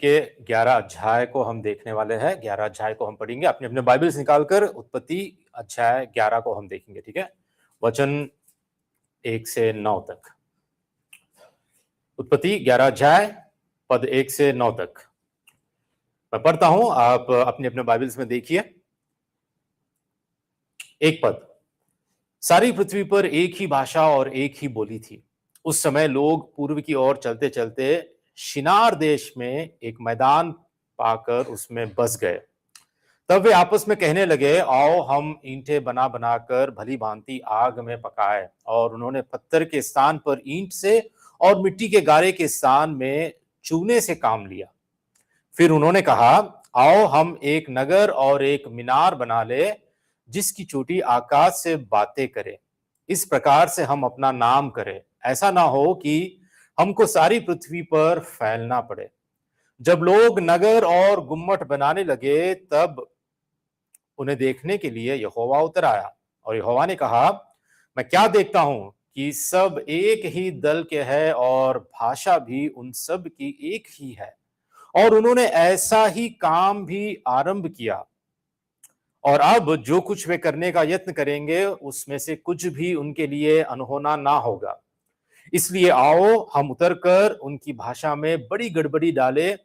के 11 अध्याय को हम देखने वाले हैं। 11 अध्याय को हम पढ़ेंगे। अपने अपने बाइबल्स निकालकर उत्पत्ति अध्याय 11 को हम देखेंगे, ठीक है। वचन 1 से 9 तक। उत्पत्ति 11 अध्याय पद 1 से 9 तक मैं पढ़ता हूं, आप अपने अपने बाइबल्स में देखिए। एक पद। सारी पृथ्वी पर एक ही भाषा और एक ही बोली थी। उस समय लोग पूर्व की ओर चलते चलते शिनार देश में एक मैदान पाकर उसमें बस गए। तब वे आपस में कहने लगे, आओ हम ईंटें बना बनाकर भली भांति आग में पकाए। और उन्होंने पत्थर के स्थान पर ईंट से और मिट्टी के गारे के स्थान में चूने से काम लिया। फिर उन्होंने कहा, आओ हम एक नगर और एक मीनार बना ले, जिसकी चोटी आकाश से बातें करे। इस प्रकार से हम अपना नाम करें, ऐसा ना हो कि हमको सारी पृथ्वी पर फैलना पड़े। जब लोग नगर और गुम्मट बनाने लगे, तब उन्हें देखने के लिए यहोवा उतर आया। और यहोवा ने कहा, मैं क्या देखता हूं कि सब एक ही दल के हैं और भाषा भी उन सब की एक ही है। और उन्होंने ऐसा ही काम भी आरंभ किया। और अब जो कुछ वे करने का यत्न करेंगे, उसमें से कुछ भी उनके लिए अनहोना ना होगा। इसलिए आओ हम उतरकर उनकी भाषा में बड़ी गड़बड़ी डालें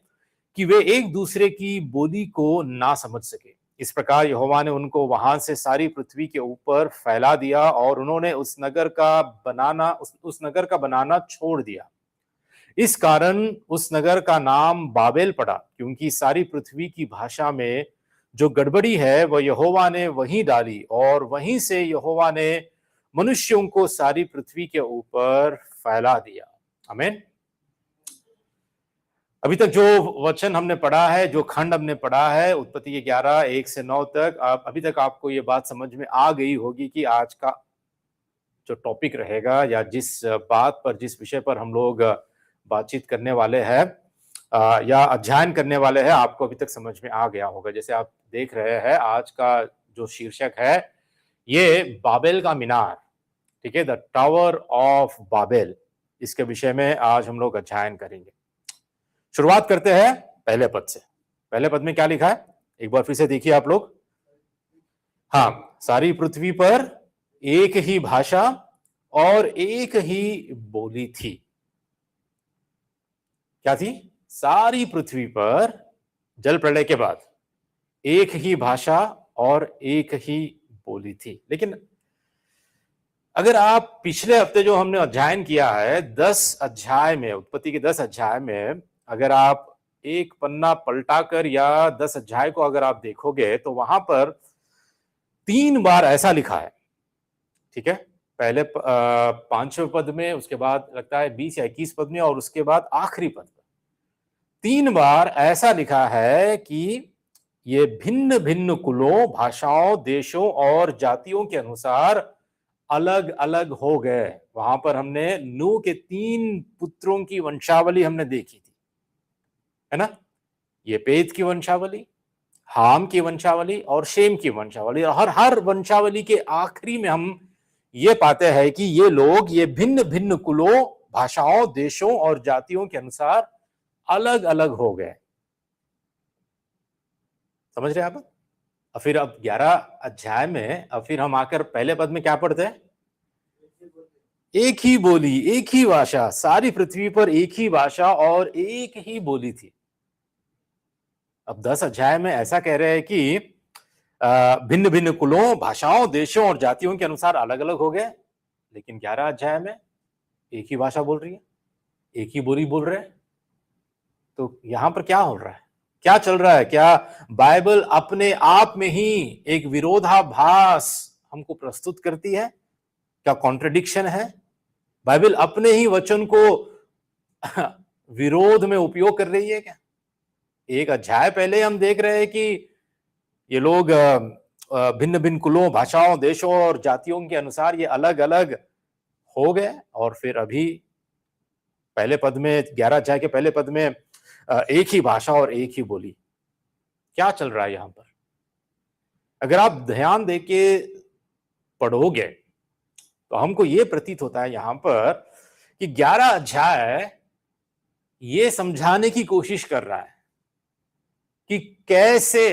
कि वे एक दूसरे की बोली को ना समझ सके। इस प्रकार यहोवा ने उनको वहां से सारी पृथ्वी के ऊपर फैला दिया और उन्होंने उस नगर का बनाना छोड़ दिया। इस कारण उस नगर का नाम बाबेल पड़ा, क्योंकि सारी पृथ्वी की भाषा में जो गड़बड़ी है वह यहोवा ने वहीं डाली। और वहीं से यहोवा ने मनुष्यों को सारी पृथ्वी के ऊपर फैला दिया। आमीन। अभी तक जो वचन हमने पढ़ा है, जो खंड हमने पढ़ा है, उत्पत्ति के 11 1 से 9 तक, अभी तक आपको ये बात समझ में आ गई होगी कि आज का जो टॉपिक रहेगा या जिस बात पर, जिस विषय पर हम लोग बातचीत करने वाले हैं या अध्ययन करने वाले हैं, आपको अभी तक समझ में आ गया होगा। जैसे आप देख रहे हैं, आज का जो शीर्षक है ये बाबेल का मीनार, ठीक है, द टावर ऑफ बाबेल। इसके विषय में आज हम लोग अध्ययन करेंगे। शुरुआत करते हैं पहले पद से। पहले पद में क्या लिखा है, एक बार फिर से देखिए आप लोग। हाँ, सारी पृथ्वी पर एक ही भाषा और एक ही बोली थी। क्या थी? सारी पृथ्वी पर जल प्रलय के बाद एक ही भाषा और एक ही बोली थी। लेकिन अगर आप पिछले हफ्ते जो हमने अध्ययन किया है 10 अध्याय में, उत्पत्ति के 10 अध्याय में, अगर आप एक पन्ना पलटाकर या 10 अध्याय को अगर आप देखोगे तो वहां पर 3 बार ऐसा लिखा है, ठीक है। पहले 5वें पद में, उसके बाद लगता है 20 या 21 पद में, और उसके बाद आखिरी पद में 3 बार ऐसा लिखा है कि ये भिन्न भिन्न कुलों, भाषाओं, देशों और जातियों के अनुसार अलग अलग हो गए। वहां पर हमने नूह के 3 पुत्रों की वंशावली हमने देखी थी, है ना। ये पेत की वंशावली, हाम की वंशावली और शेम की वंशावली। और हर वंशावली के आखिरी में हम ये पाते हैं कि ये लोग ये भिन्न भिन्न कुलों, भाषाओं, देशों और जातियों के अनुसार अलग अलग हो गए। समझ रहे हैं आप? और फिर अब 11 अध्याय में अब फिर हम आकर पहले पद में क्या पढ़ते हैं? एक ही बोली, एक ही भाषा। सारी पृथ्वी पर एक ही भाषा और एक ही बोली थी। अब 10 अध्याय में ऐसा कह रहे हैं कि भिन्न भिन्न कुलों, भाषाओं, देशों और जातियों के अनुसार अलग अलग हो गए। लेकिन 11 अध्याय में एक ही भाषा बोल रही है, एक ही बोली बोल रहे हैं। तो यहां पर क्या हो रहा है, क्या चल रहा है? क्या बाइबल अपने आप में ही एक विरोधाभास हमको प्रस्तुत करती है? क्या कॉन्ट्रडिक्शन है? बाइबल अपने ही वचन को विरोध में उपयोग कर रही है क्या? एक अध्याय पहले हम देख रहे हैं कि ये लोग भिन्न भिन्न कुलों, भाषाओं, देशों और जातियों के अनुसार ये अलग अलग हो गए। और फिर अभी पहले पद में, 11 अध्याय के पहले पद में एक ही भाषा और एक ही बोली। क्या चल रहा है यहां पर? अगर आप ध्यान देके पढ़ोगे तो हमको ये प्रतीत होता है यहां पर कि 11 अध्याय ये समझाने की कोशिश कर रहा है कि कैसे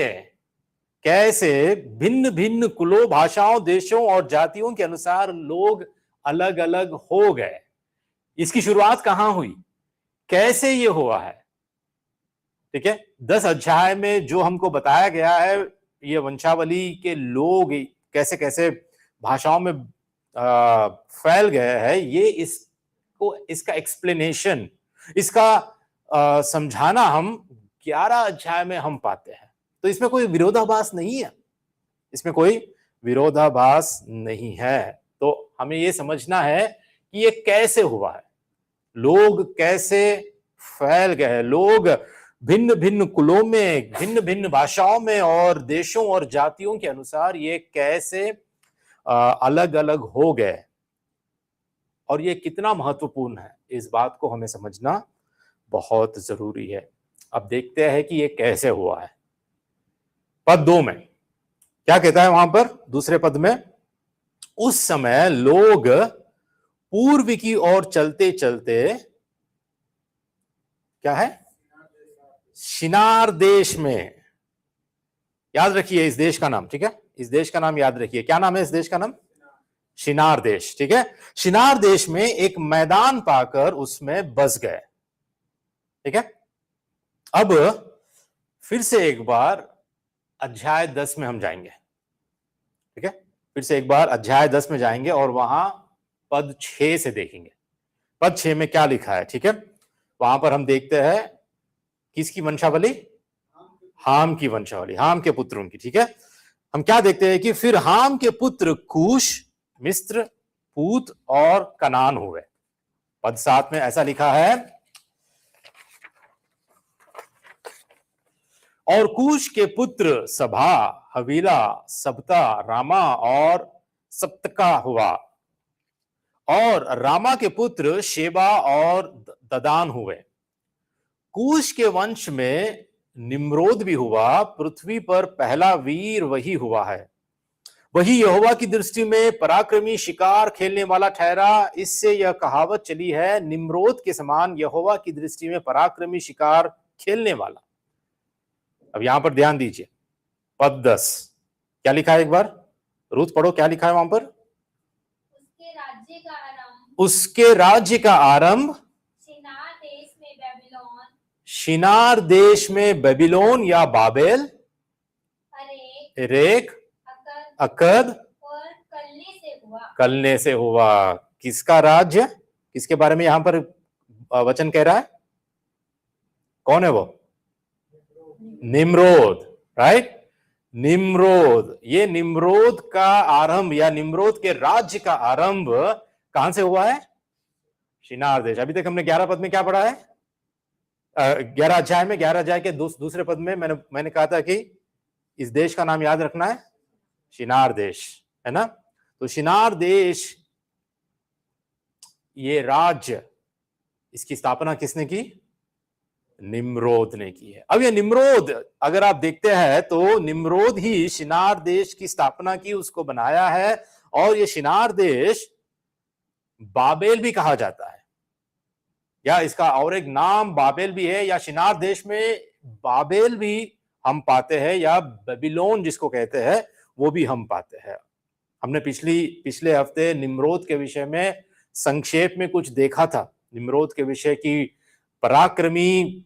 कैसे भिन्न भिन्न कुलों, भाषाओं, देशों और जातियों के अनुसार लोग अलग अलग हो गए। इसकी शुरुआत कहां हुई, कैसे ये हुआ है? ठीक है, 10 अध्याय में जो हमको बताया गया है, ये वंशावली के लोग कैसे कैसे भाषाओं में फैल गए हैं, ये इसका एक्सप्लेनेशन, इसका समझाना हम 11 अध्याय में हम पाते हैं। तो इसमें कोई विरोधाभास नहीं है, इसमें कोई विरोधाभास नहीं है। तो हमें ये समझना है कि ये कैसे हुआ है, लोग कैसे फैल गए, लोग भिन्न भिन्न कुलों में, भिन्न भिन्न भाषाओं में और देशों और जातियों के अनुसार ये कैसे अलग अलग हो गए। और ये कितना महत्वपूर्ण है, इस बात को हमें समझना बहुत जरूरी है। अब देखते हैं कि ये कैसे हुआ है। पद 2 में क्या कहता है वहां पर, दूसरे पद में, उस समय लोग पूर्व की ओर चलते चलते, क्या है, शिनार देश में, याद रखिए इस देश का नाम, ठीक है, इस देश का नाम याद रखिए। क्या नाम है इस देश का नाम? शिनार देश, ठीक है। शिनार देश में एक मैदान पाकर उसमें बस गए, ठीक है। अब फिर से एक बार अध्याय 10 में हम जाएंगे, ठीक है, फिर से एक बार अध्याय 10 में जाएंगे और वहां पद 6 से देखेंगे। पद 6 में क्या लिखा है, ठीक है, वहां पर हम देखते हैं किसकी वंशावली, हाम की वंशावली, हाम के पुत्रों की, ठीक है। हम क्या देखते हैं कि फिर हाम के पुत्र कूश, मिस्र, पूत और कनान हुए। पद 7 में ऐसा लिखा है, और कूश के पुत्र सभा, हवीला, सबता, रामा और सप्तका हुआ, और रामा के पुत्र शेबा और ददान हुए। कूश के वंश में निम्रोद भी हुआ, पृथ्वी पर पहला वीर वही हुआ है। वही यहोवा की दृष्टि में पराक्रमी, शिकार खेलने वाला ठहरा। इससे यह कहावत चली है, निम्रोद के समान यहोवा की दृष्टि में पराक्रमी, शिकार खेलने वाला। अब यहां पर ध्यान दीजिए, पद 10 क्या लिखा है, एक बार रूथ पढ़ो, क्या लिखा है वहां पर? उसके राज्य का आरंभ शिनार देश में बेबीलोन या बाबेल, एरेक, अकद और कलने से हुआ। किसका राज्य, किसके बारे में यहां पर वचन कह रहा है? कौन है वो? Nimrod, right, Nimrod. ये निम्रोद का आरंभ या निम्रोद के राज्य का आरंभ कहां से हुआ है? शिनार देश। अभी तक हमने 11 पद में क्या पढ़ा है? 11 अध्याय में, 11 अध्याय के दूसरे पद में मैंने कहा था कि इस देश का नाम याद रखना है, शिनार देश, है ना। तो शिनार देश, ये राज्य, इसकी स्थापना किसने की? निम्रोद ने की है। अब ये निम्रोद, अगर आप देखते हैं तो निम्रोद ही शिनार देश की स्थापना की, उसको बनाया है। और ये शिनार देश बाबेल भी कहा जाता है, या इसका और एक नाम बाबेल भी है, या शिनार देश में बाबेल भी हम पाते हैं, या बेबीलोन जिसको कहते हैं वो भी हम पाते हैं। हमने पिछले हफ्ते निम्रोद के विषय में संक्षेप में कुछ देखा था, निम्रोद के विषय की पराक्रमी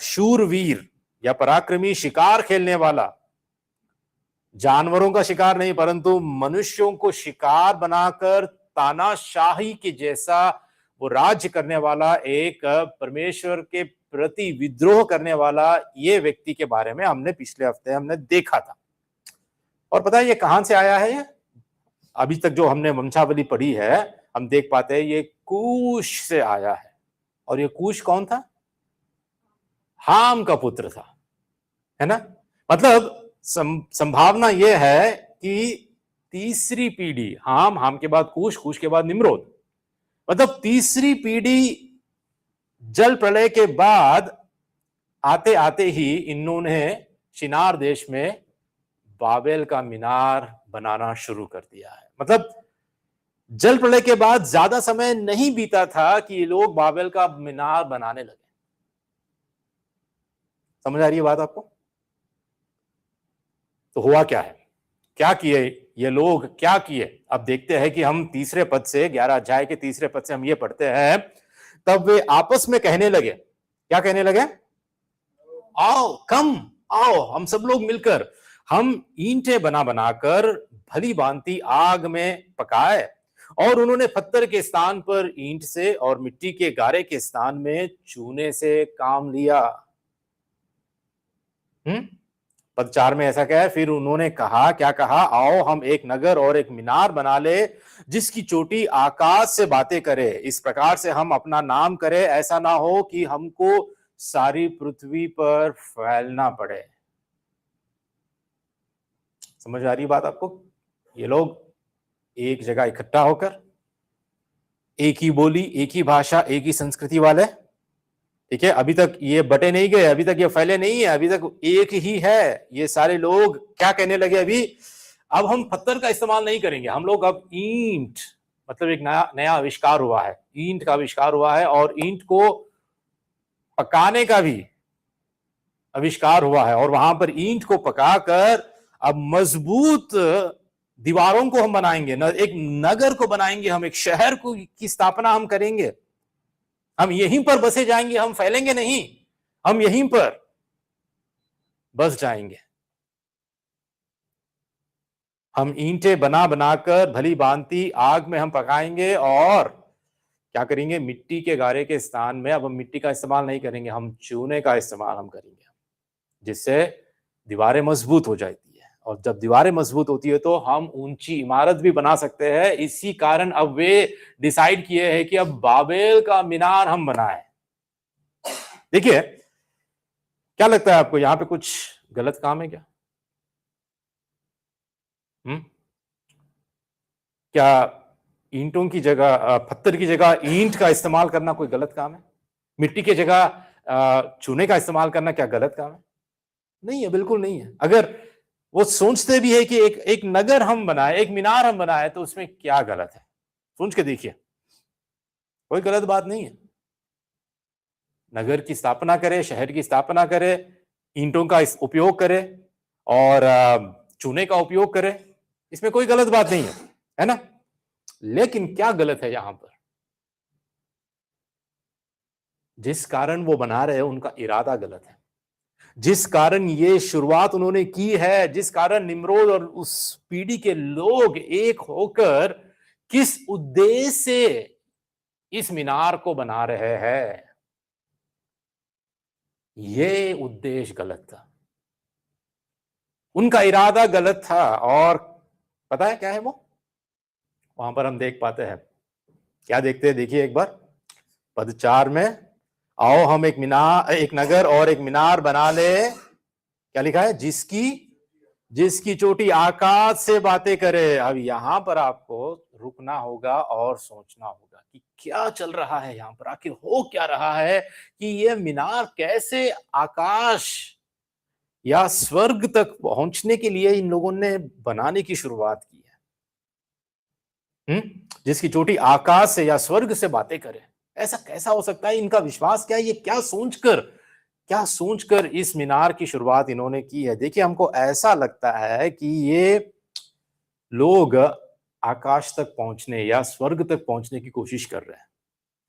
शूरवीर या पराक्रमी शिकार खेलने वाला, जानवरों का शिकार नहीं परंतु मनुष्यों को शिकार बनाकर तानाशाही के जैसा वो राज्य करने वाला, एक परमेश्वर के प्रति विद्रोह करने वाला ये व्यक्ति के बारे में हमने पिछले हफ्ते हमने देखा था। और पता है ये कहां से आया है? अभी तक जो हमने वंशावली पढ़ी है हम देख पाते हैं ये कूश से आया है। और ये कूश कौन था? हाम का पुत्र था, है ना। मतलब संभावना यह है कि तीसरी पीढ़ी, हाम के बाद कूश, कूश के बाद निम्रोद, मतलब तीसरी पीढ़ी जल प्रलय के बाद आते आते ही इन्होंने शिनार देश में बाबेल का मीनार बनाना शुरू कर दिया है। मतलब जल प्रलय के बाद ज्यादा समय नहीं बीता था कि ये लोग बाबेल का मीनार बनाने लगे। समझ आ रही है बात आपको? तो हुआ क्या है, क्या किए ये लोग, क्या किए? अब देखते हैं कि हम तीसरे पद से, 11 अध्याय के तीसरे पद से हम ये पढ़ते हैं, तब वे आपस में कहने लगे, क्या कहने लगे? आओ, कम, आओ, हम सब लोग मिलकर हम ईंटें बना बनाकर भली भांति आग में पकाए। और उन्होंने पत्थर के स्थान पर ईंट से और मिट्टी के गारे के स्थान में चूने से काम लिया। पद 4 में ऐसा क्या है? फिर उन्होंने कहा, क्या कहा? आओ हम एक नगर और एक मीनार बना ले, जिसकी चोटी आकाश से बातें करे। इस प्रकार से हम अपना नाम करें, ऐसा ना हो कि हमको सारी पृथ्वी पर फैलना पड़े। समझ आ रही बात आपको? ये लोग एक जगह इकट्ठा होकर, एक ही बोली, एक ही भाषा, एक ही संस्कृति वाले, ठीक है, अभी तक ये बटे नहीं गए, अभी तक ये फैले नहीं है, अभी तक एक ही है। ये सारे लोग क्या कहने लगे अभी? अब हम पत्थर का इस्तेमाल नहीं करेंगे, हम लोग अब ईंट, मतलब एक नया नया आविष्कार हुआ है, ईंट का आविष्कार हुआ है, और ईंट को पकाने का भी आविष्कार हुआ है, और वहां पर ईंट को पकाकर अब मजबूत दीवारों को हम बनाएंगे, एक नगर को बनाएंगे, हम एक शहर को की स्थापना हम करेंगे, हम यहीं पर बसे जाएंगे, हम फैलेंगे नहीं, हम यहीं पर बस जाएंगे। हम ईंटें बना बनाकर भली भांति आग में हम पकाएंगे, और क्या करेंगे? मिट्टी के गारे के स्थान में अब हम मिट्टी का इस्तेमाल नहीं करेंगे, हम चूने का इस्तेमाल हम करेंगे, जिससे दीवारें मजबूत हो जाती है। और जब दीवारें मजबूत होती है तो हम ऊंची इमारत भी बना सकते हैं। इसी कारण अब वे डिसाइड किए हैं कि अब बाबेल का मीनार हम बनाएं। देखिए, क्या लगता है आपको, यहां पे कुछ गलत काम है क्या? क्या ईंटों की जगह, पत्थर की जगह ईंट का इस्तेमाल करना कोई गलत काम है? मिट्टी की जगह चूने का इस्तेमाल करना क्या गलत काम है? नहीं है, बिल्कुल नहीं है। अगर वो सोचते भी है कि एक नगर हम बनाए, एक मीनार हम बनाए, तो उसमें क्या गलत है? सोच के देखिए, कोई गलत बात नहीं है। नगर की स्थापना करे, शहर की स्थापना करे, ईंटों का उपयोग करे और चूने का उपयोग करे, इसमें कोई गलत बात नहीं है ना? लेकिन क्या गलत है यहां पर? जिस कारण वो बना रहे हैं उनका इरादा गलत है, जिस कारण ये शुरुआत उन्होंने की है, जिस कारण निम्रोद और उस पीढ़ी के लोग एक होकर किस उद्देश्य से इस मीनार को बना रहे हैं, ये उद्देश्य गलत था, उनका इरादा गलत था। और पता है क्या है वो? वहां पर हम देख पाते हैं, क्या देखते हैं? देखिए एक बार पद 4 में, आओ हम एक नगर और एक मीनार बना ले, क्या लिखा है? जिसकी चोटी आकाश से बातें करे। अब यहां पर आपको रुकना होगा और सोचना होगा कि क्या चल रहा है यहां पर, आखिर हो क्या रहा है, कि ये मीनार कैसे आकाश या स्वर्ग तक पहुंचने के लिए इन लोगों ने बनाने की शुरुआत की है। जिसकी चोटी आकाश से या स्वर्ग से बातें करे, ऐसा कैसा हो सकता है? इनका विश्वास क्या है? ये क्या सोचकर इस मीनार की शुरुआत इन्होंने की है? देखिए, हमको ऐसा लगता है कि ये लोग आकाश तक पहुंचने या स्वर्ग तक पहुंचने की कोशिश कर रहे हैं,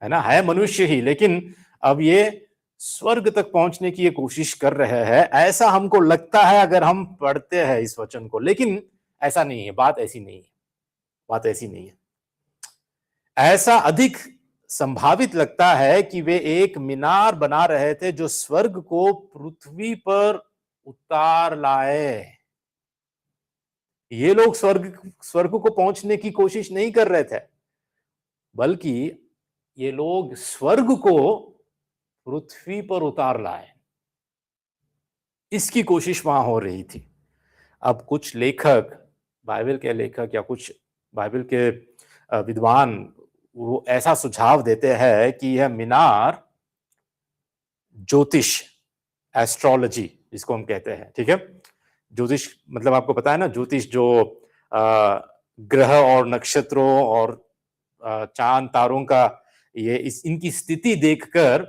है ना? है मनुष्य ही, लेकिन अब ये स्वर्ग तक पहुंचने की ये कोशिश कर रहे हैं, ऐसा हमको लगता है अगर हम पढ़ते हैं इस वचन को। लेकिन ऐसा नहीं है, बात ऐसी नहीं है, बात ऐसी नहीं है। ऐसा अधिक संभावित लगता है कि वे एक मीनार बना रहे थे जो स्वर्ग को पृथ्वी पर उतार लाए। ये लोग स्वर्ग को पहुंचने की कोशिश नहीं कर रहे थे, बल्कि ये लोग स्वर्ग को पृथ्वी पर उतार लाए, इसकी कोशिश वहां हो रही थी। अब कुछ लेखक, बाइबल के लेखक या कुछ बाइबल के विद्वान, वो ऐसा सुझाव देते हैं कि यह मीनार ज्योतिष, एस्ट्रोलॉजी जिसको हम कहते हैं, ठीक है? ज्योतिष मतलब आपको पता है ना, ज्योतिष जो ग्रह और नक्षत्रों और चांद तारों का, ये इनकी स्थिति देखकर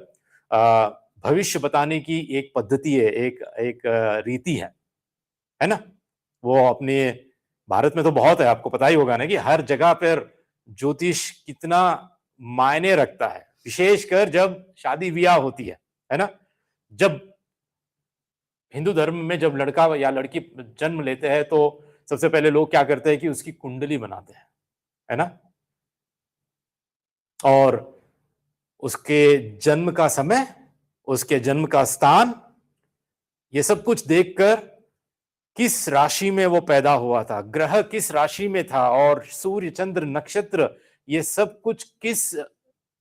भविष्य बताने की एक पद्धति है, एक एक रीति है ना? वो अपने भारत में तो बहुत है, आपको पता ही होगा ना कि हर जगह पर ज्योतिष कितना मायने रखता है, विशेषकर जब शादी-ब्याह होती है ना? जब हिंदू धर्म में जब लड़का या लड़की जन्म लेते हैं तो सबसे पहले लोग क्या करते हैं कि उसकी कुंडली बनाते हैं, है ना? और उसके जन्म का समय, उसके जन्म का स्थान, ये सब कुछ देखकर किस राशि में वो पैदा हुआ था, ग्रह किस राशि में था और सूर्य, चंद्र, नक्षत्र ये सब कुछ किस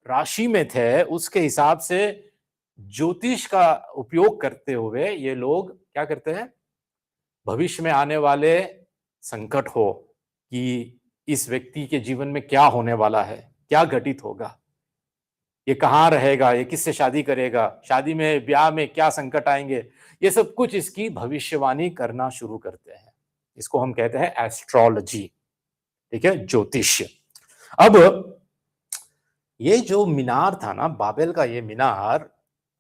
राशि में थे, उसके हिसाब से ज्योतिष का उपयोग करते हुए ये लोग क्या करते हैं? भविष्य में आने वाले संकट हो कि इस व्यक्ति के जीवन में क्या होने वाला है, क्या घटित होगा, ये कहाँ रहेगा, ये किससे शादी करेगा, शादी में ब्याह में क्या संकट आएंगे, ये सब कुछ इसकी भविष्यवाणी करना शुरू करते हैं। इसको हम कहते हैं एस्ट्रोलॉजी, ठीक है, ज्योतिष। अब ये जो मीनार था ना, बाबेल का ये मीनार,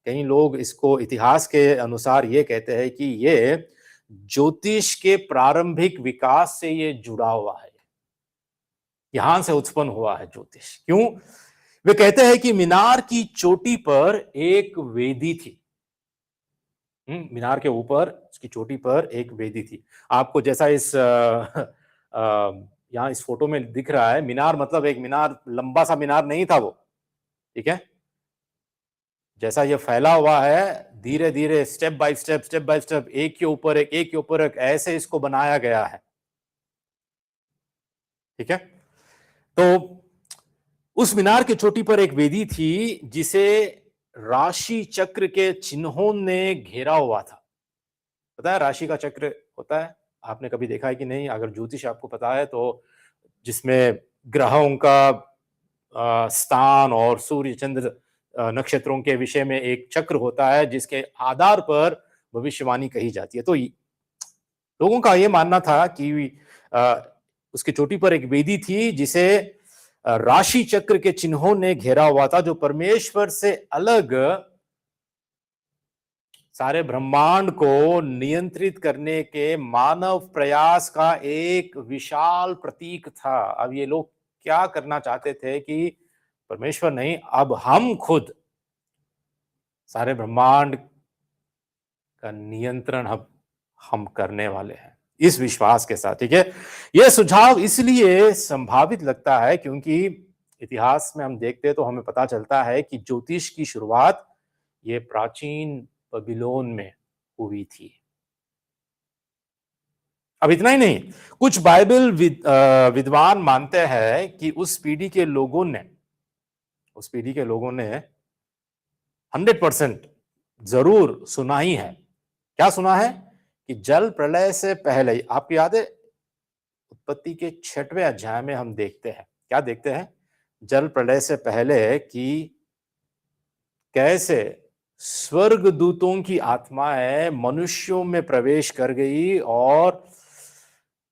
कई लोग इसको इतिहास के अनुसार ये कहते हैं कि ये ज्योतिष के प्रारंभिक विकास से ये जुड़ा हुआ है, यहां से उत्पन्न हुआ है ज्योतिष। क्यों? वे कहते हैं कि मीनार की चोटी पर एक वेदी थी। मीनार के ऊपर उसकी चोटी पर एक वेदी थी। आपको जैसा इस यहाँ इस फोटो में दिख रहा है, मीनार मतलब एक मीनार, लंबा सा मीनार नहीं था वो, ठीक है? जैसा ये फैला हुआ है, धीरे धीरे स्टेप बाय स्टेप एक के ऊपर एक के ऊपर एक ऐसे इसको बनाया गया है, ठीक है? तो उस मीनार की चोटी पर एक वेदी थी जिसे राशि चक्र के चिन्हों ने घेरा हुआ था। पता है राशि का चक्र होता है, आपने कभी देखा है कि नहीं? अगर ज्योतिष आपको पता है तो जिसमें ग्रहों का स्थान और सूर्य चंद्र नक्षत्रों के विषय में एक चक्र होता है जिसके आधार पर भविष्यवाणी कही जाती है। तो लोगों का यह मानना था कि उसकी चोटी पर एक वेदी थी जिसे राशि चक्र के चिन्हों ने घेरा हुआ था, जो परमेश्वर से अलग सारे ब्रह्मांड को नियंत्रित करने के मानव प्रयास का एक विशाल प्रतीक था। अब ये लोग क्या करना चाहते थे कि परमेश्वर नहीं, अब हम खुद सारे ब्रह्मांड का नियंत्रण हम करने वाले हैं, इस विश्वास के साथ, ठीक है? यह सुझाव इसलिए संभावित लगता है क्योंकि इतिहास में हम देखते हैं तो हमें पता चलता है कि ज्योतिष की शुरुआत ये प्राचीन बबीलोन में हुई थी। अब इतना ही नहीं, कुछ बाइबल विद्वान मानते हैं कि उस पीढ़ी के लोगों ने 100% जरूर सुना ही है। क्या सुना है? कि जल प्रलय से पहले, आपको याद है उत्पत्ति के 6वें अध्याय में हम देखते हैं, क्या देखते हैं? जल प्रलय से पहले कि कैसे स्वर्गदूतों की आत्माएं मनुष्यों में प्रवेश कर गई और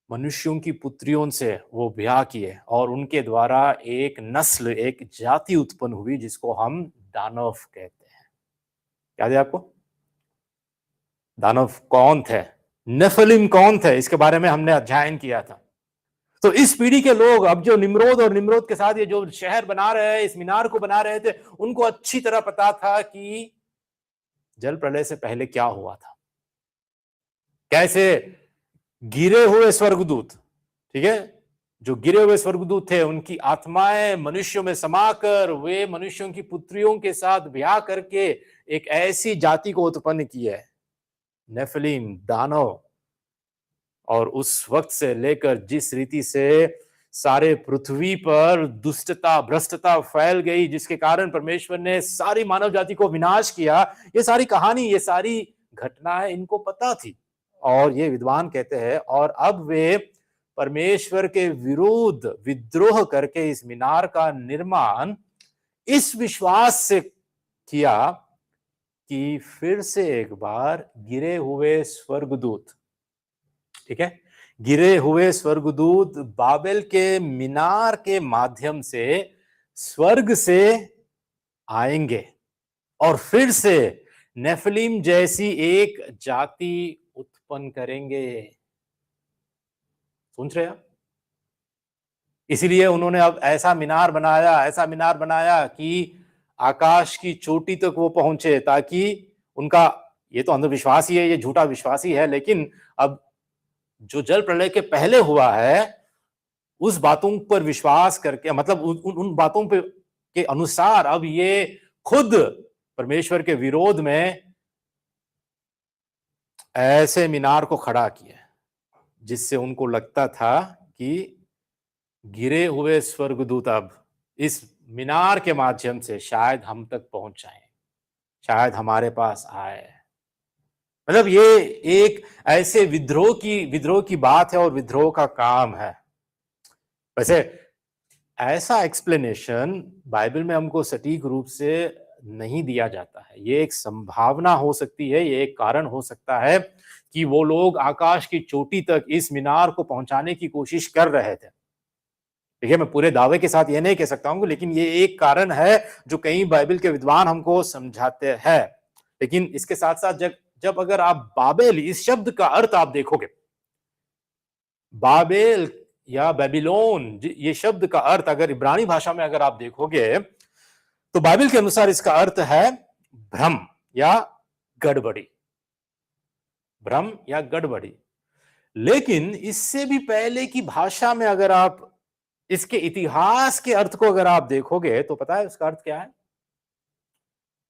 मनुष्यों की पुत्रियों से वो ब्याह किए और उनके द्वारा एक नस्ल, एक जाति उत्पन्न हुई जिसको हम दानव कहते हैं। याद है आपको? दानव कौन थे? नेफिलिम कौन थे? इसके बारे में हमने अध्ययन किया था। तो इस पीढ़ी के लोग, अब जो निम्रोद के साथ ये जो शहर बना रहे हैं, इस मीनार को बना रहे थे, उनको अच्छी तरह पता था कि जल प्रलय से पहले क्या हुआ था, कैसे गिरे हुए स्वर्गदूत, ठीक है, जो गिरे हुए स्वर्गदूत थे उनकी आत्माएं मनुष्यों में समाकर वे मनुष्यों की पुत्रियों के साथ ब्याह करके एक ऐसी जाति को उत्पन्न किया है, नेफिलिम, दानव। और उस वक्त से लेकर जिस रीति से सारे पृथ्वी पर दुष्टता, भ्रष्टता फैल गई, जिसके कारण परमेश्वर ने सारी मानव जाति को विनाश किया, ये सारी कहानी, ये सारी घटनाएं इनको पता थी। और ये विद्वान कहते हैं, और अब वे परमेश्वर के विरुद्ध विद्रोह करके इस मीनार का निर्माण इस विश्वास से किया कि फिर से एक बार गिरे हुए स्वर्गदूत, ठीक है, गिरे हुए स्वर्गदूत बाबेल के मीनार के माध्यम से स्वर्ग से आएंगे और फिर से नेफिलिम जैसी एक जाति उत्पन्न करेंगे। सुन रहे आप? इसीलिए उन्होंने अब ऐसा मीनार बनाया कि आकाश की चोटी तक वो पहुंचे, ताकि उनका, ये तो अंधविश्वास ही है, ये झूठा विश्वास ही है, लेकिन अब जो जल प्रलय के पहले हुआ है उस बातों पर विश्वास करके, मतलब उन बातों पे के अनुसार अब ये खुद परमेश्वर के विरोध में ऐसे मीनार को खड़ा किया जिससे उनको लगता था कि गिरे हुए स्वर्गदूत अब इस मीनार के माध्यम से शायद हम तक पहुंच जाएं, शायद हमारे पास आए। मतलब ये एक ऐसे विद्रोह की बात है और विद्रोह का काम है। वैसे ऐसा एक्सप्लेनेशन बाइबल में हमको सटीक रूप से नहीं दिया जाता है। ये एक संभावना हो सकती है, ये एक कारण हो सकता है कि वो लोग आकाश की चोटी तक इस मीनार को पहुंचाने की कोशिश कर रहे थे। देखिए, मैं पूरे दावे के साथ ये नहीं कह सकता हूं, लेकिन ये एक कारण है जो कई बाइबल के विद्वान हमको समझाते हैं। लेकिन इसके साथ साथ जब अगर आप बाबेल, इस शब्द का अर्थ आप देखोगे, बाबेल या बेबीलोन, ये शब्द का अर्थ अगर इब्रानी भाषा में अगर आप देखोगे तो बाइबल के अनुसार इसका अर्थ है भ्रम या गड़बड़ी। भ्रम या गड़बड़ी। लेकिन इससे भी पहले की भाषा में अगर आप इसके इतिहास के अर्थ को अगर आप देखोगे तो पता है उसका अर्थ क्या है?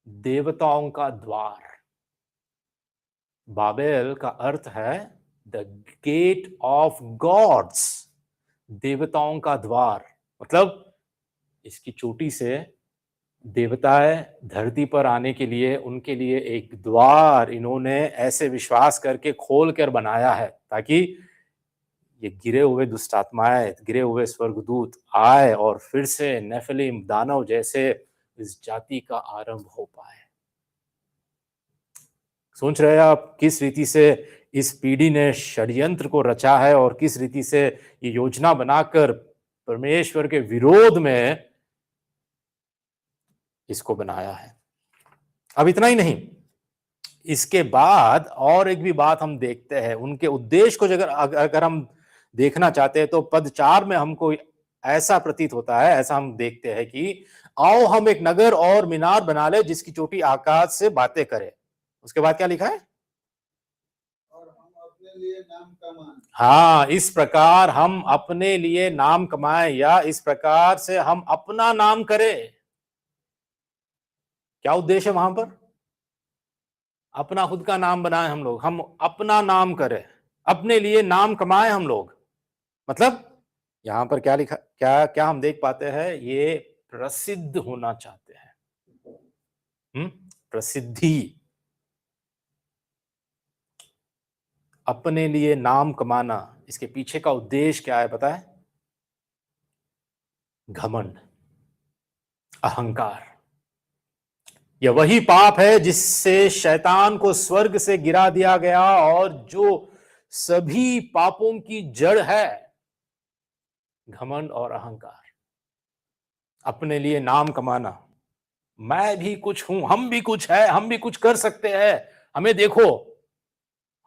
देवताओं का द्वार। बाबेल का अर्थ है द गेट ऑफ गॉड्स, देवताओं का द्वार। मतलब इसकी चोटी से देवताएं धरती पर आने के लिए, उनके लिए एक द्वार इन्होंने ऐसे विश्वास करके खोल कर बनाया है, ताकि ये गिरे हुए दुष्ट आत्माएं, गिरे हुए स्वर्गदूत आए और फिर से नेफिलिम, दानव जैसे इस जाति का आरंभ हो पाए। सोच रहे हैं आप किस रीति से इस पीढ़ी ने षड्यंत्र को रचा है और किस रीति से ये योजना बनाकर परमेश्वर के विरोध में इसको बनाया है। अब इतना ही नहीं, इसके बाद और एक भी बात हम देखते हैं। उनके उद्देश्य को अगर हम देखना चाहते हैं तो पद 4 में हमको ऐसा प्रतीत होता है, ऐसा हम देखते हैं कि आओ हम एक नगर और मीनार बना ले जिसकी चोटी आकाश से बातें करे। उसके बाद क्या लिखा है? और हम अपने लिए नाम कमाएं। हाँ, इस प्रकार हम अपने लिए नाम कमाएं, या इस प्रकार से हम अपना नाम करें। क्या उद्देश्य है वहां पर? अपना खुद का नाम बनाए हम लोग, हम अपना नाम करें, अपने लिए नाम कमाएं हम लोग। मतलब यहां पर क्या लिखा, क्या क्या हम देख पाते हैं? ये प्रसिद्ध होना चाहते हैं। प्रसिद्धि, अपने लिए नाम कमाना। इसके पीछे का उद्देश्य क्या है पता है? घमंड, अहंकार। यह वही पाप है जिससे शैतान को स्वर्ग से गिरा दिया गया और जो सभी पापों की जड़ है, घमंड और अहंकार। अपने लिए नाम कमाना, मैं भी कुछ हूं, हम भी कुछ है, हम भी कुछ कर सकते हैं, हमें देखो,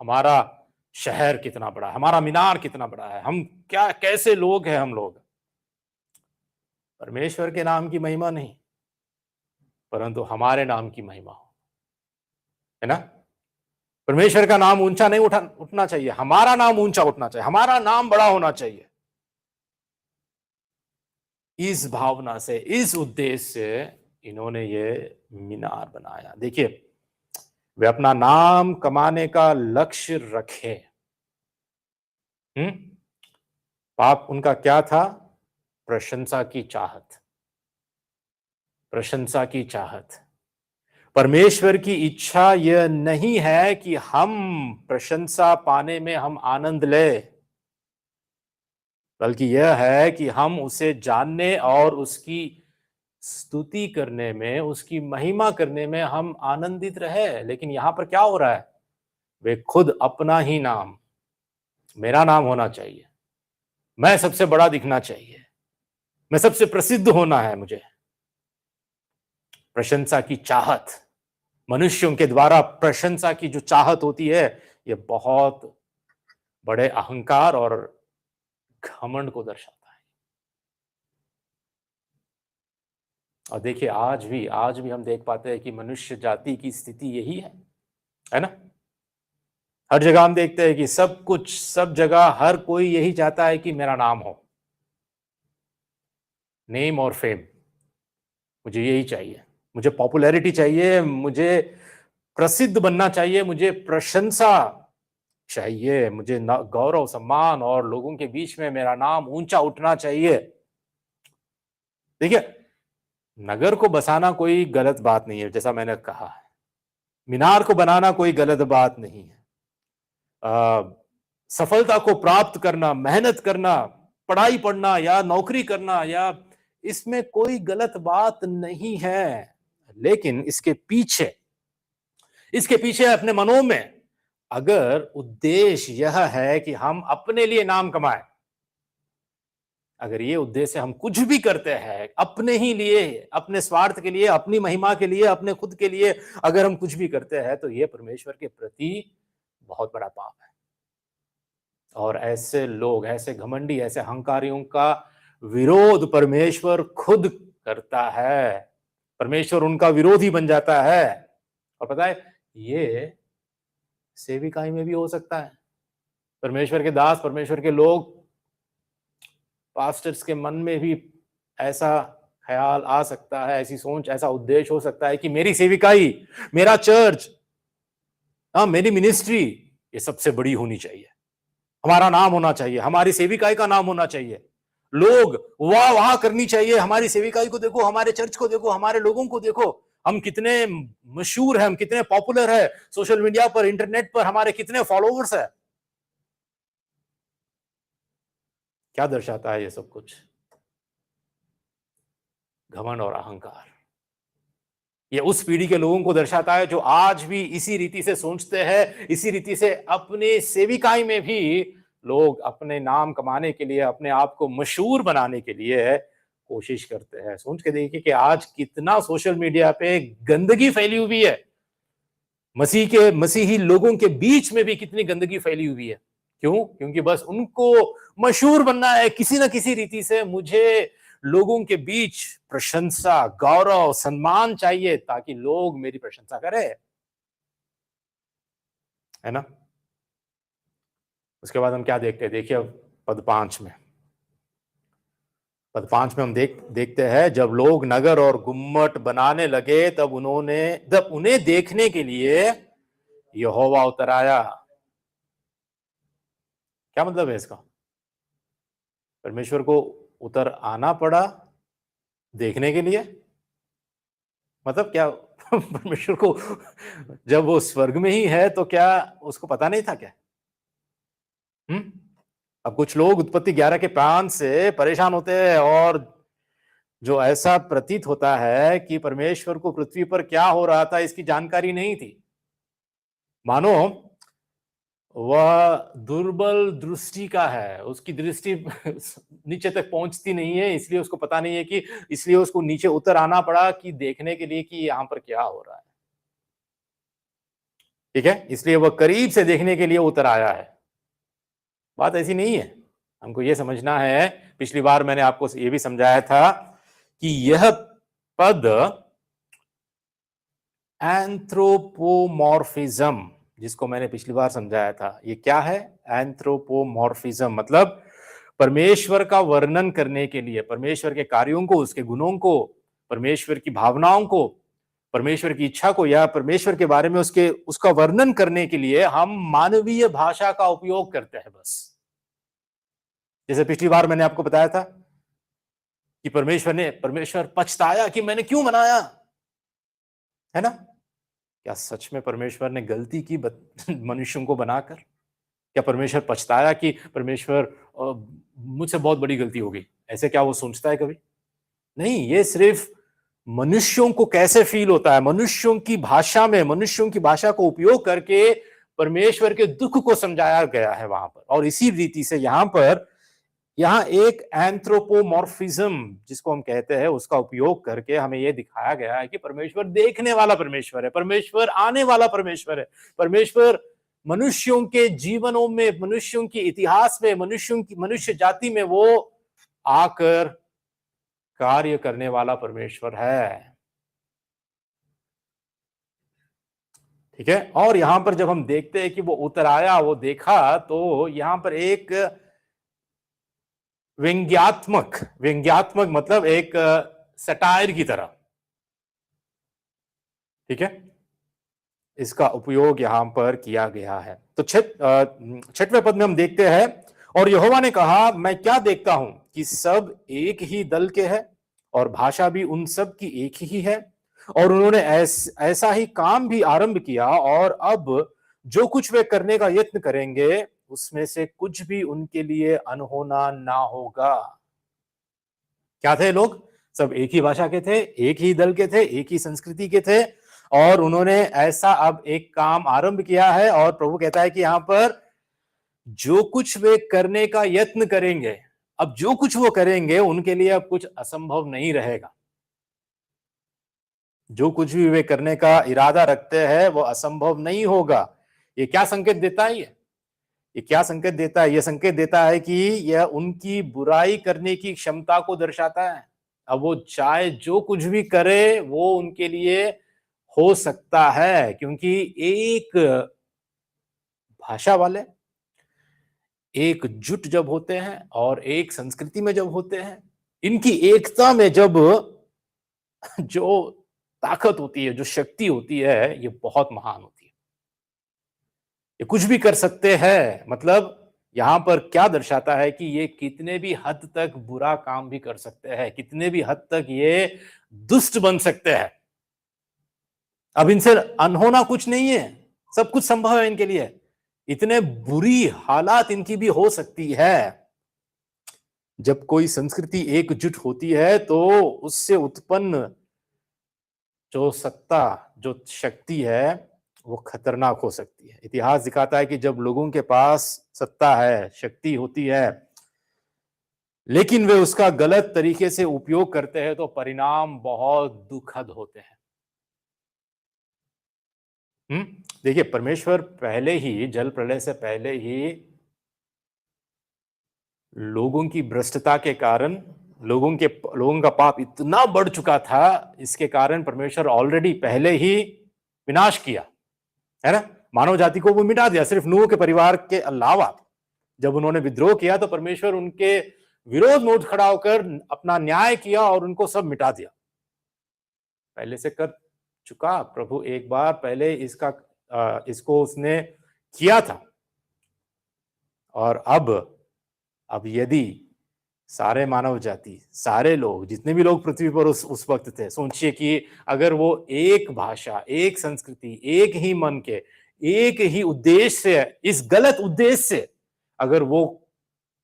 हमारा शहर कितना बड़ा है, हमारा मीनार कितना बड़ा है, हम क्या कैसे लोग हैं हम लोग। परमेश्वर के नाम की महिमा नहीं, परंतु हमारे नाम की महिमा हो, है ना? परमेश्वर का नाम ऊंचा नहीं उठना चाहिए, हमारा नाम ऊंचा उठना चाहिए, हमारा नाम बड़ा होना चाहिए। इस भावना से, इस उद्देश्य से इन्होंने ये मीनार बनाया। देखिए, वे अपना नाम कमाने का लक्ष्य रखे। पाप उनका क्या था? प्रशंसा की चाहत, प्रशंसा की चाहत। परमेश्वर की इच्छा यह नहीं है कि हम प्रशंसा पाने में हम आनंद ले, बल्कि यह है कि हम उसे जानने और उसकी स्तुति करने में, उसकी महिमा करने में हम आनंदित रहे। लेकिन यहां पर क्या हो रहा है? वे खुद अपना ही नाम, मेरा नाम होना चाहिए, मैं सबसे बड़ा दिखना चाहिए, मैं सबसे प्रसिद्ध होना है मुझे। प्रशंसा की चाहत, मनुष्यों के द्वारा प्रशंसा की जो चाहत होती है, ये बहुत बड़े अहंकार और घमंड को दर्शाता है। और देखिए आज भी हम देख पाते हैं कि मनुष्य जाति की स्थिति यही है ना? हर जगह हम देखते हैं कि सब कुछ, सब जगह हर कोई यही चाहता है कि मेरा नाम हो, नेम और फेम, मुझे यही चाहिए, मुझे पॉपुलैरिटी चाहिए, मुझे प्रसिद्ध बनना चाहिए, मुझे प्रशंसा चाहिए, मुझे गौरव सम्मान और लोगों के बीच में मेरा नाम ऊंचा उठना चाहिए। देखिए, नगर को बसाना कोई गलत बात नहीं है, जैसा मैंने कहा है, मीनार को बनाना कोई गलत बात नहीं है। सफलता को प्राप्त करना, मेहनत करना, पढ़ाई पढ़ना या नौकरी करना, या इसमें कोई गलत बात नहीं है। लेकिन इसके पीछे अपने मनों में अगर उद्देश्य यह है कि हम अपने लिए नाम कमाएं, अगर ये उद्देश्य हम कुछ भी करते हैं अपने ही लिए, अपने स्वार्थ के लिए, अपनी महिमा के लिए, अपने खुद के लिए, अगर हम कुछ भी करते हैं, तो ये परमेश्वर के प्रति बहुत बड़ा पाप है। और ऐसे लोग, ऐसे घमंडी, ऐसे अहंकारियों का विरोध परमेश्वर खुद करता है। परमेश्वर उनका विरोधी बन जाता है। और पता है, ये सेविकाई में भी हो सकता है। परमेश्वर के दास, परमेश्वर के लोग, पास्टर्स के मन में भी ऐसा ख्याल आ सकता है, ऐसी सोच, ऐसा उद्देश्य हो सकता है कि मेरी सेविकाई, मेरा चर्च, मेरी मिनिस्ट्री, ये सबसे बड़ी होनी चाहिए, हमारा नाम होना चाहिए, हमारी सेविकाई का नाम होना चाहिए, लोग वाह वाह करनी चाहिए, हमारी सेविकाई को देखो, हमारे चर्च को देखो, हमारे लोगों को देखो, हम कितने मशहूर हैं, हम कितने पॉपुलर है, सोशल मीडिया पर, इंटरनेट पर हमारे कितने फॉलोवर्स है। क्या दर्शाता है ये सब कुछ? घमंड और अहंकार। ये उस पीढ़ी के लोगों को दर्शाता है जो आज भी इसी रीति से सोचते हैं, इसी रीति से अपने सेविकाई में भी लोग अपने नाम कमाने के लिए, अपने आप को मशहूर बनाने के लिए कोशिश करते हैं। सोच के देखिए कि आज कितना सोशल मीडिया पे गंदगी फैली हुई है, मसीही लोगों के बीच में भी कितनी गंदगी फैली हुई है। क्यों? क्योंकि बस उनको मशहूर बनना है किसी ना किसी रीति से। मुझे लोगों के बीच प्रशंसा, गौरव, सम्मान चाहिए ताकि लोग मेरी प्रशंसा करें, है ना? उसके बाद हम क्या देखते हैं? देखिए पद 5 में हम देखते हैं, जब लोग नगर और गुम्मट बनाने लगे तब उन्हें देखने के लिए यहोवा उतर आया। क्या मतलब है इसका? परमेश्वर को उतर आना पड़ा देखने के लिए? मतलब क्या परमेश्वर को जब वो स्वर्ग में ही है तो क्या उसको पता नहीं था क्या? अब कुछ लोग उत्पत्ति 11 के 5 से परेशान होते हैं और जो ऐसा प्रतीत होता है कि परमेश्वर को पृथ्वी पर क्या हो रहा था इसकी जानकारी नहीं थी। मानो वह दुर्बल दृष्टि का है, उसकी दृष्टि नीचे तक पहुंचती नहीं है, इसलिए उसको पता नहीं है कि, इसलिए उसको नीचे उतर आना पड़ा कि देखने के लिए कि यहां पर क्या हो रहा है। ठीक है, इसलिए वह करीब से देखने के लिए उतर आया है। बात ऐसी नहीं है, हमको यह समझना है, पिछली बार मैंने आपको यह भी समझाया था कि यह पद एंथ्रोपोमॉर्फिज्म, जिसको मैंने पिछली बार समझाया था, ये क्या है? एंथ्रोपोमॉर्फिज्म मतलब परमेश्वर का वर्णन करने के लिए, परमेश्वर के कार्यों को, उसके गुणों को, परमेश्वर की भावनाओं को, परमेश्वर की इच्छा को, या परमेश्वर के बारे में उसका वर्णन करने के लिए हम मानवीय भाषा का उपयोग करते हैं बस। जैसे पिछली बार मैंने आपको बताया था कि परमेश्वर पछताया कि मैंने क्यों बनाया, है ना? क्या सच में परमेश्वर ने गलती की मनुष्यों को बनाकर? क्या परमेश्वर पछताया कि परमेश्वर मुझसे बहुत बड़ी गलती हो गई? ऐसे क्या वो सोचता है कभी? नहीं, ये सिर्फ मनुष्यों को कैसे फील होता है, मनुष्यों की भाषा में, मनुष्यों की भाषा को उपयोग करके परमेश्वर के दुख को समझाया गया है वहां पर। और इसी रीति से यहां पर यहां एक एंथ्रोपोमॉर्फिज्म जिसको हम कहते हैं उसका उपयोग करके हमें यह दिखाया गया है कि परमेश्वर देखने वाला परमेश्वर है, परमेश्वर आने वाला परमेश्वर है, परमेश्वर मनुष्यों के जीवनों में, मनुष्यों के इतिहास में, मनुष्य जाति में वो आकर कार्य करने वाला परमेश्वर है। ठीक है। और यहां पर जब हम देखते हैं कि वो उतर आया, वो देखा, तो यहां पर एक व्यंग्यात्मक मतलब एक सटायर की तरह, ठीक है, इसका उपयोग यहां पर किया गया है। तो छठवें पद में हम देखते हैं, और यहोवा ने कहा, मैं क्या देखता हूं कि सब एक ही दल के हैं और भाषा भी उन सब की एक ही है, और उन्होंने ऐसा ही काम भी आरंभ किया, और अब जो कुछ वे करने का यत्न करेंगे उसमें से कुछ भी उनके लिए अनहोना ना होगा। क्या थे लोग? सब एक ही भाषा के थे, एक ही दल के थे, एक ही संस्कृति के थे, और उन्होंने ऐसा अब एक काम आरंभ किया है, और प्रभु कहता है कि यहां पर जो कुछ वे करने का यत्न करेंगे, अब जो कुछ वो करेंगे उनके लिए अब कुछ असंभव नहीं रहेगा। जो कुछ भी वे करने का इरादा रखते हैं वो असंभव नहीं होगा। ये क्या संकेत देता है? ये क्या संकेत देता है? ये संकेत देता है कि यह उनकी बुराई करने की क्षमता को दर्शाता है। अब वो चाहे जो कुछ भी करे वो उनके लिए हो सकता है, क्योंकि एक भाषा वाले एकजुट जब होते हैं और एक संस्कृति में जब होते हैं, इनकी एकता में जब जो ताकत होती है, जो शक्ति होती है, ये बहुत महान होती है। ये कुछ भी कर सकते हैं, मतलब यहां पर क्या दर्शाता है कि ये कितने भी हद तक बुरा काम भी कर सकते हैं, कितने भी हद तक ये दुष्ट बन सकते हैं। अब इनसे अनहोना कुछ नहीं है, सब कुछ संभव है इनके लिए। इतने बुरी हालात इनकी भी हो सकती है। जब कोई संस्कृति एकजुट होती है तो उससे उत्पन्न जो सत्ता, जो शक्ति है, वो खतरनाक हो सकती है। इतिहास दिखाता है कि जब लोगों के पास सत्ता है, शक्ति होती है, लेकिन वे उसका गलत तरीके से उपयोग करते हैं, तो परिणाम बहुत दुखद होते हैं। देखिए, परमेश्वर पहले ही, जल प्रलय से पहले ही लोगों की भ्रष्टता के कारण, लोगों का पाप इतना बढ़ चुका था, इसके कारण परमेश्वर ऑलरेडी पहले ही विनाश किया, है ना। मानव जाति को वो मिटा दिया। सिर्फ नूह के परिवार के अलावा जब उन्होंने विद्रोह किया तो परमेश्वर उनके विरोध में उठ खड़ा होकर अपना न्याय किया और उनको सब मिटा दिया। पहले से कर चुका प्रभु, एक बार पहले इसको उसने किया था। और अब यदि सारे मानव जाति, सारे लोग, जितने भी लोग पृथ्वी पर उस वक्त थे, सोचिए कि अगर वो एक भाषा, एक संस्कृति, एक ही मन के, एक ही उद्देश्य से, इस गलत उद्देश्य से अगर वो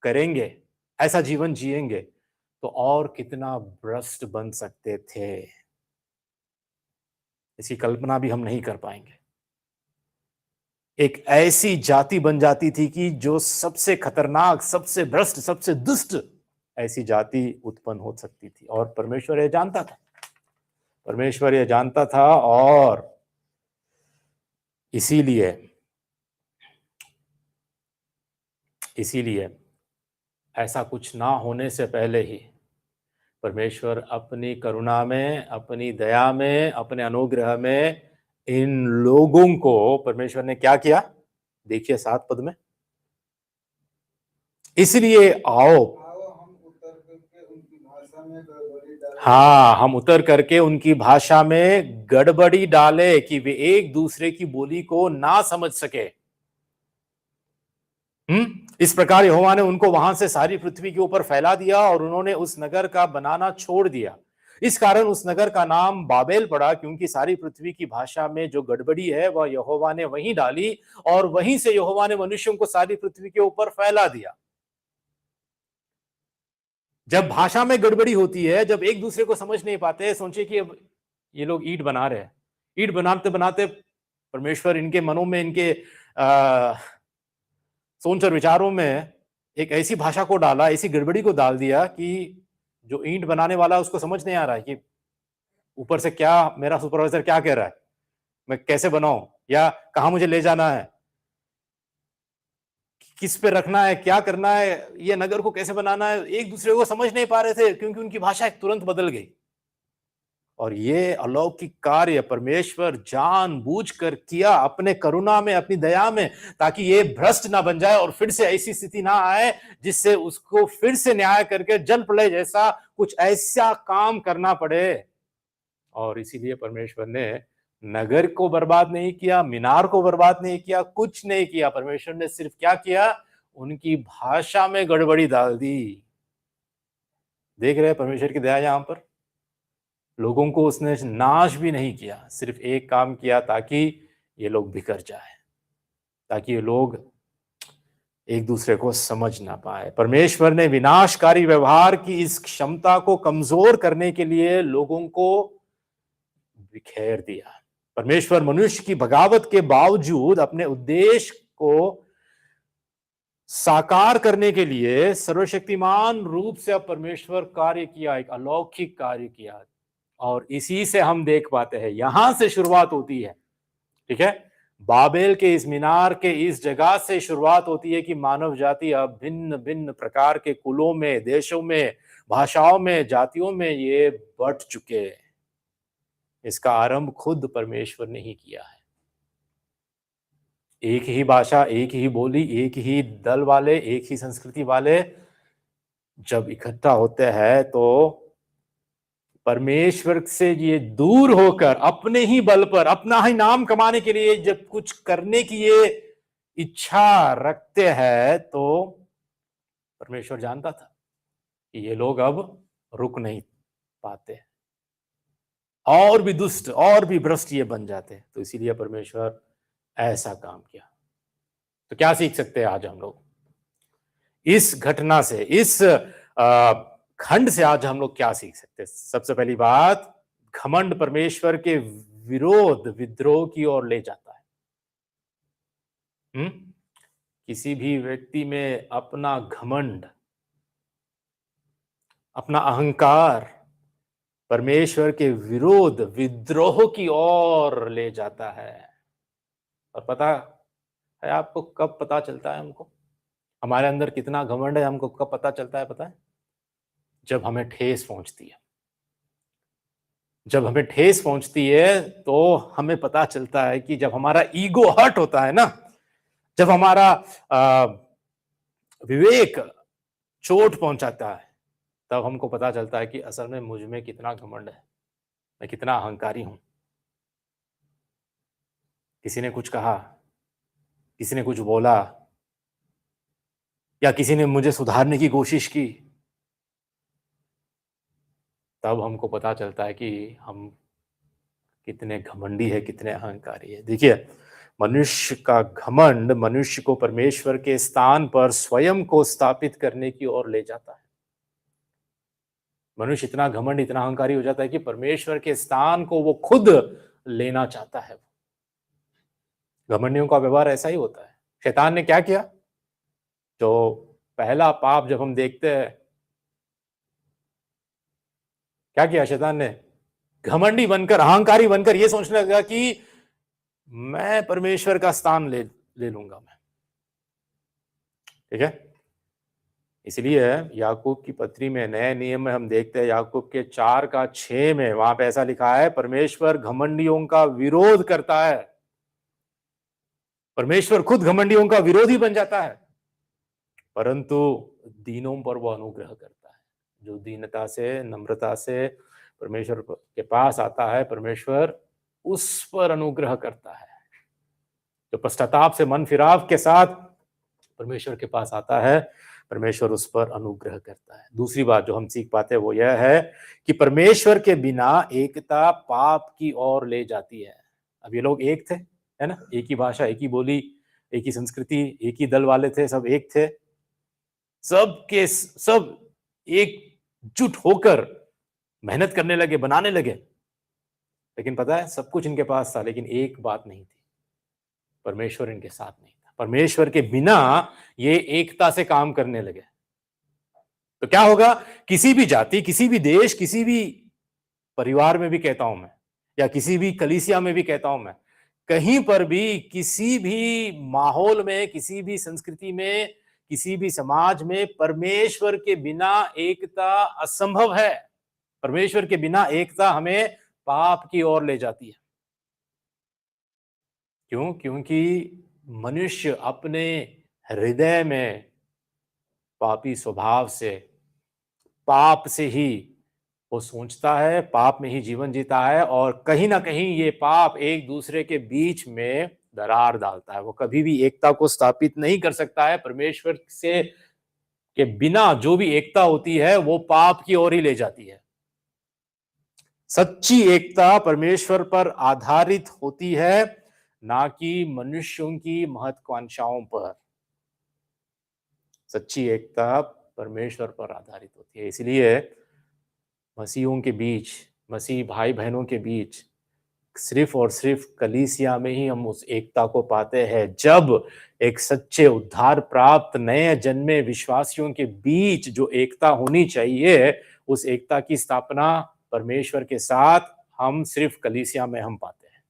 करेंगे, ऐसा जीवन जिएंगे, तो और कितना भ्रष्ट बन सकते थे, इसकी कल्पना भी हम नहीं कर पाएंगे। एक ऐसी जाति बन जाती थी कि जो सबसे खतरनाक, सबसे भ्रष्ट, सबसे दुष्ट ऐसी जाति उत्पन्न हो सकती थी। और परमेश्वर यह जानता था, परमेश्वर यह जानता था, और इसीलिए ऐसा कुछ ना होने से पहले ही परमेश्वर अपनी करुणा में, अपनी दया में, अपने अनुग्रह में इन लोगों को परमेश्वर ने क्या किया? देखिए 7 पद में, इसलिए आओ हम उतर करके उनकी भाषा में गड़बड़ी डाले कि वे एक दूसरे की बोली को ना समझ सके। इस प्रकार यहोवा ने उनको वहां से सारी पृथ्वी के ऊपर फैला दिया, और उन्होंने उस नगर का बनाना छोड़ दिया। इस कारण उस नगर का नाम बाबेल पड़ा, क्योंकि सारी पृथ्वी की भाषा में जो गड़बड़ी है वह यहोवा ने वहीं डाली, और वहीं से यहोवा ने मनुष्यों को सारी पृथ्वी के ऊपर फैला दिया। जब भाषा में गड़बड़ी होती है, जब एक दूसरे को समझ नहीं पाते, सोचिए कि अब ये लोग ईंट बना रहे हैं, ईंट बनाते बनाते परमेश्वर इनके मनों में, इनके सोच और विचारों में एक ऐसी भाषा को डाला, ऐसी गड़बड़ी को डाल दिया कि जो ईंट बनाने वाला है उसको समझ नहीं आ रहा है कि ऊपर से क्या मेरा सुपरवाइजर क्या कह रहा है, मैं कैसे बनाऊं या कहां मुझे ले जाना है, किस पे रखना है, क्या करना है, ये नगर को कैसे बनाना है, एक दूसरे को समझ नहीं पा रहे थे क्योंकि उनकी भाषा तुरंत बदल गई। और ये अलौकिक कार्य परमेश्वर जानबूझकर किया अपने करुणा में, अपनी दया में, ताकि ये भ्रष्ट ना बन जाए और फिर से ऐसी स्थिति ना आए जिससे उसको फिर से न्याय करके जल प्रलय जैसा कुछ ऐसा काम करना पड़े। और इसीलिए परमेश्वर ने नगर को बर्बाद नहीं किया, मीनार को बर्बाद नहीं किया, कुछ नहीं किया। परमेश्वर ने सिर्फ क्या किया, उनकी भाषा में गड़बड़ी डाल दी। देख रहे हैं परमेश्वर की दया यहां पर। लोगों को उसने नाश भी नहीं किया, सिर्फ एक काम किया ताकि ये लोग बिखर जाए, ताकि ये लोग एक दूसरे को समझ ना पाए। परमेश्वर ने विनाशकारी व्यवहार की इस क्षमता को कमजोर करने के लिए लोगों को बिखेर दिया। परमेश्वर मनुष्य की बगावत के बावजूद अपने उद्देश्य को साकार करने के लिए सर्वशक्तिमान रूप से अब परमेश्वर कार्य किया, एक अलौकिक कार्य किया। और इसी से हम देख पाते हैं, यहां से शुरुआत होती है, ठीक है, बाबेल के इस मीनार के इस जगह से शुरुआत होती है कि मानव जाति अब भिन्न भिन्न प्रकार के कुलों में, देशों में, भाषाओं में, जातियों में ये बट चुके हैं। इसका आरंभ खुद परमेश्वर ने ही किया है। एक ही भाषा, एक ही बोली, एक ही दल वाले, एक ही संस्कृति वाले जब इकट्ठा होते हैं तो परमेश्वर से ये दूर होकर अपने ही बल पर अपना ही नाम कमाने के लिए जब कुछ करने की ये इच्छा रखते हैं, तो परमेश्वर जानता था कि ये लोग अब रुक नहीं पाते, और भी दुष्ट और भी भ्रष्ट ये बन जाते। तो इसीलिए परमेश्वर ऐसा काम किया। तो क्या सीख सकते हैं आज हम लोग इस घटना से, इस खंड से? आज हम लोग क्या सीख सकते हैं? सबसे पहली बात, घमंड परमेश्वर के विरोध, विद्रोह की ओर ले जाता है। किसी भी व्यक्ति में अपना घमंड, अपना अहंकार परमेश्वर के विरोध, विद्रोह की ओर ले जाता है। और पता है आपको कब पता चलता है हमको हमारे अंदर कितना घमंड है? हमको कब पता चलता है पता है? जब हमें ठेस पहुंचती है। जब हमें ठेस पहुंचती है तो हमें पता चलता है कि जब हमारा ईगो हर्ट होता है ना, जब हमारा विवेक चोट पहुंचाता है, तब हमको पता चलता है कि असल में मुझ में कितना घमंड है, मैं कितना अहंकारी हूं। किसी ने कुछ कहा, किसी ने कुछ बोला, या किसी ने मुझे सुधारने की कोशिश की, तब हमको पता चलता है कि हम कितने घमंडी है, कितने अहंकारी है। देखिए, मनुष्य का घमंड मनुष्य को परमेश्वर के स्थान पर स्वयं को स्थापित करने की ओर ले जाता है। मनुष्य इतना घमंड, इतना अहंकारी हो जाता है कि परमेश्वर के स्थान को वो खुद लेना चाहता है। घमंडियों का व्यवहार ऐसा ही होता है। शैतान ने क्या किया? जो पहला पाप जब हम देखते हैं, क्या किया शैतान ने? घमंडी बनकर, अहंकारी बनकर ये सोचने लगा कि मैं परमेश्वर का स्थान ले लूंगा मैं, ठीक है। इसलिए याकूब की पत्री में, नए नियम में हम देखते हैं, याकूब के 4:6 में वहां पे ऐसा लिखा है, परमेश्वर घमंडियों का विरोध करता है। परमेश्वर खुद घमंडियों का विरोधी बन जाता है, परंतु दीनों पर वो अनुग्रह करता है। जो दीनता से, नम्रता से परमेश्वर के पास आता है, परमेश्वर उस पर अनुग्रह करता है। जो पश्चाताप से, मन फिराव के साथ परमेश्वर के पास आता है, परमेश्वर उस पर अनुग्रह करता है। दूसरी बात जो हम सीख पाते हैं वो यह है कि परमेश्वर के बिना एकता पाप की ओर ले जाती है। अब ये लोग एक थे, है ना, एक ही भाषा, एक ही बोली, एक ही संस्कृति, एक ही दल वाले थे, सब एक थे, सब के सब एकजुट होकर मेहनत करने लगे, बनाने लगे। लेकिन पता है, सब कुछ इनके पास था, लेकिन एक बात नहीं थी, परमेश्वर इनके साथ नहीं था। परमेश्वर के बिना ये एकता से काम करने लगे तो क्या होगा? किसी भी जाति, किसी भी देश, किसी भी परिवार में भी कहता हूं मैं, या किसी भी कलीसिया में भी कहता हूं मैं, कहीं पर भी, किसी भी माहौल में, किसी भी संस्कृति में, किसी भी समाज में परमेश्वर के बिना एकता असंभव है। परमेश्वर के बिना एकता हमें पाप की ओर ले जाती है। क्यों? क्योंकि मनुष्य अपने हृदय में पापी स्वभाव से, पाप से ही वो सोचता है, पाप में ही जीवन जीता है, और कहीं ना कहीं ये पाप एक दूसरे के बीच में दरार डालता है। वो कभी भी एकता को स्थापित नहीं कर सकता है। परमेश्वर से के बिना जो भी एकता होती है वो पाप की ओर ही ले जाती है। सच्ची एकता परमेश्वर पर आधारित होती है, ना कि मनुष्यों की महत्वाकांक्षाओं पर। सच्ची एकता परमेश्वर पर आधारित होती है। इसलिए मसीहों के बीच, मसीह भाई बहनों के बीच सिर्फ और सिर्फ कलीसिया में ही हम उस एकता को पाते हैं, जब एक सच्चे उद्धार प्राप्त नए जन्मे विश्वासियों के बीच जो एकता होनी चाहिए, उस एकता की स्थापना परमेश्वर के साथ हम सिर्फ कलीसिया में हम पाते हैं।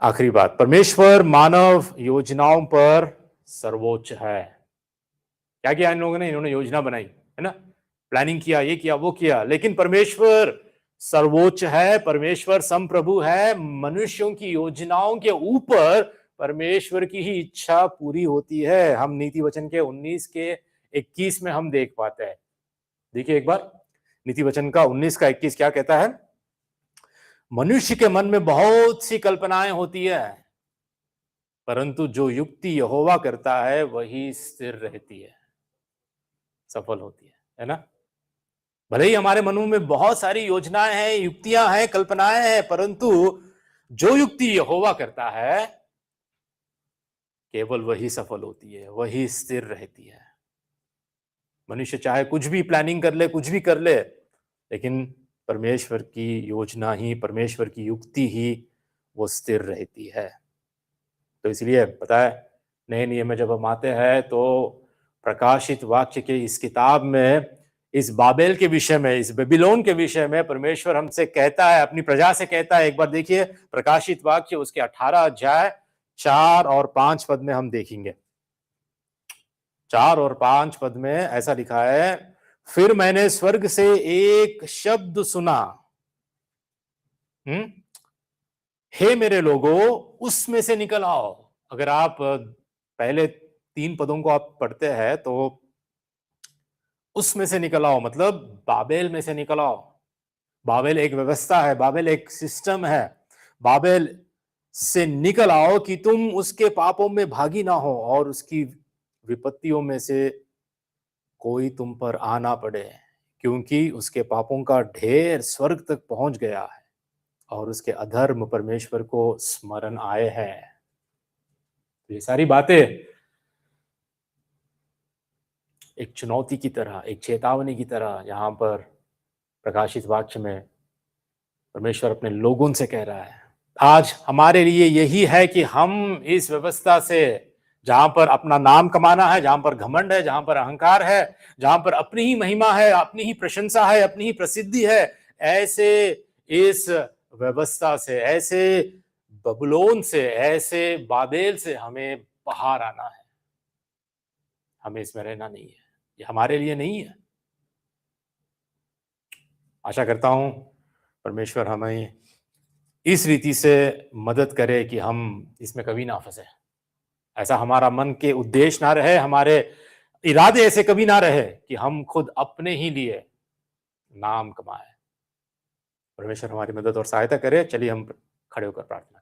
आखिरी बात, परमेश्वर मानव योजनाओं पर सर्वोच्च है। क्या किया इन लोगों ने? इन्होंने योजना बनाई, है ना, प्लानिंग किया, ये किया, वो किया, लेकिन परमेश्वर सर्वोच्च है, परमेश्वर संप्रभु है। मनुष्यों की योजनाओं के ऊपर परमेश्वर की ही इच्छा पूरी होती है। हम नीति वचन के 19 के 21 में हम देख पाते हैं। देखिए एक बार, नीति वचन का 19 का 21 क्या कहता है? मनुष्य के मन में बहुत सी कल्पनाएं होती है, परंतु जो युक्ति यहोवा करता है वही स्थिर रहती है, सफल होती है ना। भले ही हमारे मनों में बहुत सारी योजनाएं हैं, युक्तियां हैं, कल्पनाएं हैं, परंतु जो युक्ति यहोवा करता है केवल वही सफल होती है, वही स्थिर रहती है। मनुष्य चाहे कुछ भी प्लानिंग कर ले, कुछ भी कर ले, लेकिन परमेश्वर की योजना ही, परमेश्वर की युक्ति ही वो स्थिर रहती है। तो इसलिए पता है, नए नियम में जब हम आते हैं तो प्रकाशित वाक्य के इस किताब में इस बाबेल के विषय में, इस बेबीलोन के विषय में परमेश्वर हमसे कहता है, अपनी प्रजा से कहता है। एक बार देखिए प्रकाशित वाक्य उसके 18 अध्याय 4 और 5 पद में हम देखेंगे। 4 और 5 पद में ऐसा लिखा है, फिर मैंने स्वर्ग से एक शब्द सुना, हे मेरे लोगों, उसमें से निकल आओ। अगर आप पहले 3 पदों को आप पढ़ते हैं तो उसमें से निकल आओ मतलब बाबेल में से निकल आओ। बाबेल एक व्यवस्था है, बाबेल एक सिस्टम है। बाबेल से निकल आओ कि तुम उसके पापों में भागी ना हो और उसकी विपत्तियों में से कोई तुम पर आना पड़े, क्योंकि उसके पापों का ढेर स्वर्ग तक पहुंच गया है और उसके अधर्म परमेश्वर को स्मरण आए हैं। ये सारी बातें एक चुनौती की तरह, एक चेतावनी की तरह यहां पर प्रकाशित वाक्य में परमेश्वर अपने लोगों से कह रहा है। आज हमारे लिए यही है कि हम इस व्यवस्था से, जहां पर अपना नाम कमाना है, जहां पर घमंड है, जहां पर अहंकार है, जहां पर अपनी ही महिमा है, अपनी ही प्रशंसा है, अपनी ही प्रसिद्धि है, ऐसे इस व्यवस्था से, ऐसे बबुलोन से, ऐसे बाबेल से हमें बाहर आना है। हमें इसमें रहना नहीं है, ये हमारे लिए नहीं है। आशा करता हूं परमेश्वर हमें इस रीति से मदद करे कि हम इसमें कभी ना फंसे। ऐसा हमारा मन के उद्देश्य ना रहे, हमारे इरादे ऐसे कभी ना रहे कि हम खुद अपने ही लिए नाम कमाए। परमेश्वर हमारी मदद और सहायता करे। चलिए हम खड़े होकर प्रार्थना